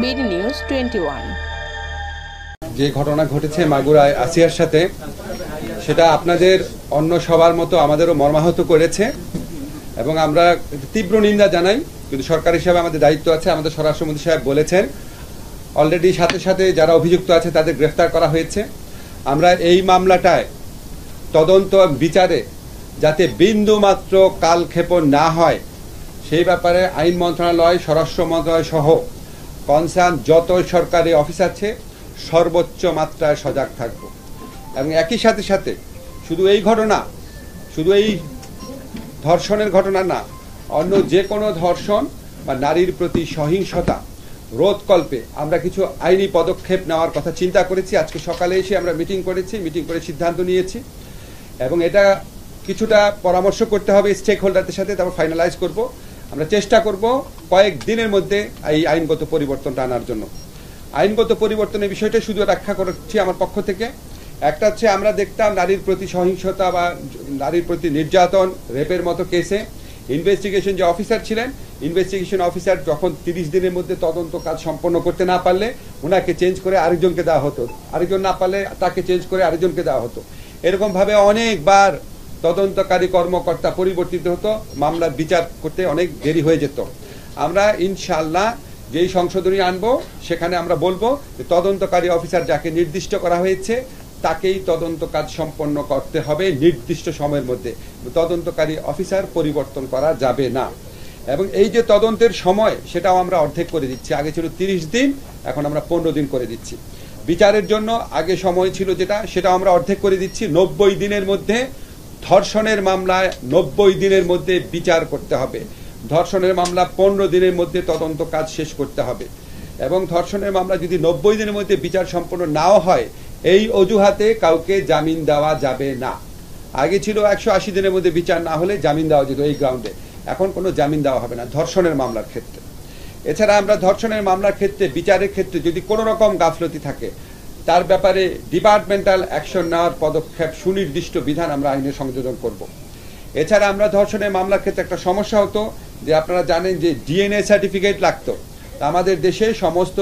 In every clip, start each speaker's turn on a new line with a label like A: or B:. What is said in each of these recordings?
A: BD news 21।
B: যে ঘটনা ঘটেছে মাগুরায় আসিয়ার সাথে, সেটা আপনাদের অন্য সবার মতো আমাদেরও মর্মাহত করেছে এবং আমরা তীব্র নিন্দা জানাই। কিন্তু সরকার হিসেবে আমাদের দায়িত্ব আছে। আমাদের স্বরাষ্ট্রমন্ত্রী সাহেব বলেছেন অলরেডি সাথে সাথে যারা অভিযুক্ত আছে তাদের গ্রেফতার করা হয়েছে। আমরা এই মামলাটায় তদন্ত বিচারে যাতে বিন্দু মাত্র কালক্ষেপণ না হয় সেই ব্যাপারে আইন মন্ত্রণালয়, স্বরাষ্ট্র মন্ত্রণালয় সহ কনসার্ন যত সরকারি অফিস আছে সর্বোচ্চ মাত্রায় সজাগ থাকব। এবং একই সাথে সাথে শুধু এই ঘটনা, শুধু এই ধর্ষণের ঘটনা না, অন্য যে কোনো ধর্ষণ বা নারীর প্রতি সহিংসতা রোধকল্পে আমরা কিছু আইনি পদক্ষেপ নেওয়ার কথা চিন্তা করেছি। আজকে সকালে এসে আমরা মিটিং করে সিদ্ধান্ত নিয়েছি এবং এটা কিছুটা পরামর্শ করতে হবে স্টেক হোল্ডারদের সাথে, তারপর ফাইনালাইজ করব। আমরা চেষ্টা করব কয়েক দিনের মধ্যে এই আইনগত পরিবর্তনটা আনার জন্য। আইনগত পরিবর্তনের বিষয়টা শুধু ব্যাখ্যা করছি আমার পক্ষ থেকে। একটা হচ্ছে, আমরা দেখতাম নারীর প্রতি সহিংসতা বা নারীর প্রতি নির্যাতন, রেপের মতো কেসে ইনভেস্টিগেশন যে অফিসার ছিলেন, ইনভেস্টিগেশন অফিসার যখন 30 দিনের মধ্যে তদন্ত কাজ সম্পন্ন করতে না পারলে ওনাকে চেঞ্জ করে আরেকজনকে দেওয়া হতো, আরেকজন না পারলে তাকে চেঞ্জ করে আরেকজনকে দেওয়া হতো। এরকমভাবে অনেকবার তদন্তকারী কর্মকর্তা পরিবর্তিত হতো, মামলার বিচার করতে অনেক দেরি হয়ে যেত। আমরা ইনশাআল্লাহ যেই সংশোধনী আনবো সেখানে আমরা বলবো যে তদন্তকারী অফিসার যাকে নির্দিষ্ট করা হয়েছে তাকেই তদন্ত কাজ সম্পন্ন করতে হবে নির্দিষ্ট সময়ের মধ্যে। তদন্তকারী অফিসার পরিবর্তন করা যাবে না। এবং এই যে তদন্তের সময় সেটাও আমরা অর্ধেক করে দিচ্ছি। আগে ছিল 30 দিন, এখন আমরা 15 দিন করে দিচ্ছি। বিচারের জন্য আগে সময় ছিল যেটা, সেটাও আমরা অর্ধেক করে দিচ্ছি। 90 দিনের মধ্যে ধর্ষণের মামলায় 90 দিনের মধ্যে বিচার করতে হবে। ধর্ষণের মামলা 15 দিনের মধ্যে তদন্ত কাজ শেষ করতে হবে। এবং ধর্ষণের মামলা যদি 90 দিনের মধ্যে বিচার সম্পন্ন নাও হয়, এই অজুহাতে কাউকে জামিন দেওয়া যাবে না। আগে ছিল 180 দিনের মধ্যে বিচার না হলে জামিন দেওয়া যেত এই গ্রাউন্ডে, এখন কোনো জামিন দেওয়া হবে না ধর্ষণের মামলার ক্ষেত্রে। এছাড়া আমরা ধর্ষণের মামলার ক্ষেত্রে বিচারের ক্ষেত্রে যদি কোনো রকম গাফলতি থাকে তার ব্যাপারে ডিপার্টমেন্টাল অ্যাকশন নেওয়ার পদক্ষেপ সুনির্দিষ্ট বিধান আমরা আইনে সংযোজন করব। এছাড়া আমরা ধর্ষণের মামলার ক্ষেত্রে একটা সমস্যা হতো যে আপনারা জানেন যে ডিএনএ সার্টিফিকেট লাগতো। আমাদের দেশে সমস্ত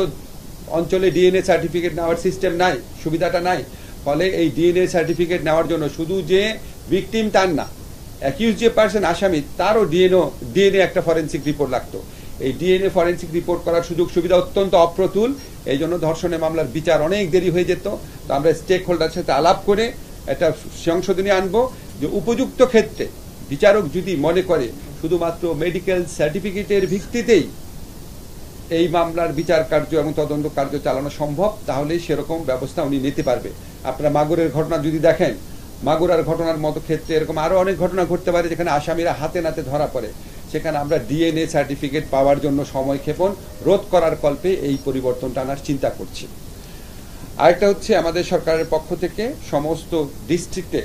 B: অঞ্চলে ডিএনএ সার্টিফিকেট নেওয়ার সিস্টেম নাই, সুবিধাটা নাই। ফলে এই ডিএনএ সার্টিফিকেট নেওয়ার জন্য শুধু যে ভিকটিম তার না, অ্যাকিউজ যে পার্সন আসামি তারও ডিএনএ একটা ফরেন্সিক রিপোর্ট লাগতো। এই ডিএনএ ফরেন্সিক রিপোর্ট করার সুযোগ সুবিধা অত্যন্ত অপ্রতুল। এই জন্য ধর্ষণের মামলার বিচার অনেক দেরি হয়ে যেত। তো আমরা স্টেক হোল্ডারের সাথে আলাপ করে একটা সংশোধনী আনবো যে উপযুক্ত ক্ষেত্রে বিচারক যদি মনে করে শুধুমাত্র মেডিকেল সার্টিফিকেটের ভিত্তিতেই এই মামলার বিচার কার্য এবং তদন্ত কার্য চালানো সম্ভব, তাহলে সেরকম ব্যবস্থা উনি নিতে পারবে। আপনারা মাগুরের ঘটনা যদি দেখেন, মাগুরার ঘটনার মতো ক্ষেত্রে এরকম আরো অনেক ঘটনা ঘটতে পারে যেখানে আসামিরা হাতে নাতে ধরা পড়ে। সেখানে আমরা ডিএনএ সার্টিফিকেট পাওয়ার জন্য সময় ক্ষেপণ রোধ করার কল্পে এই পরিবর্তনটা আনার চিন্তা করছি। আরেকটা হচ্ছে, আমাদের সরকারের পক্ষ থেকে সমস্ত ডিস্ট্রিক্টে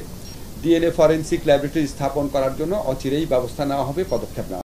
B: ডিএনএ ফরেন্সিক ল্যাবরেটরি স্থাপন করার জন্য অচিরেই ব্যবস্থা নেওয়া হবে, পদক্ষেপ নেওয়া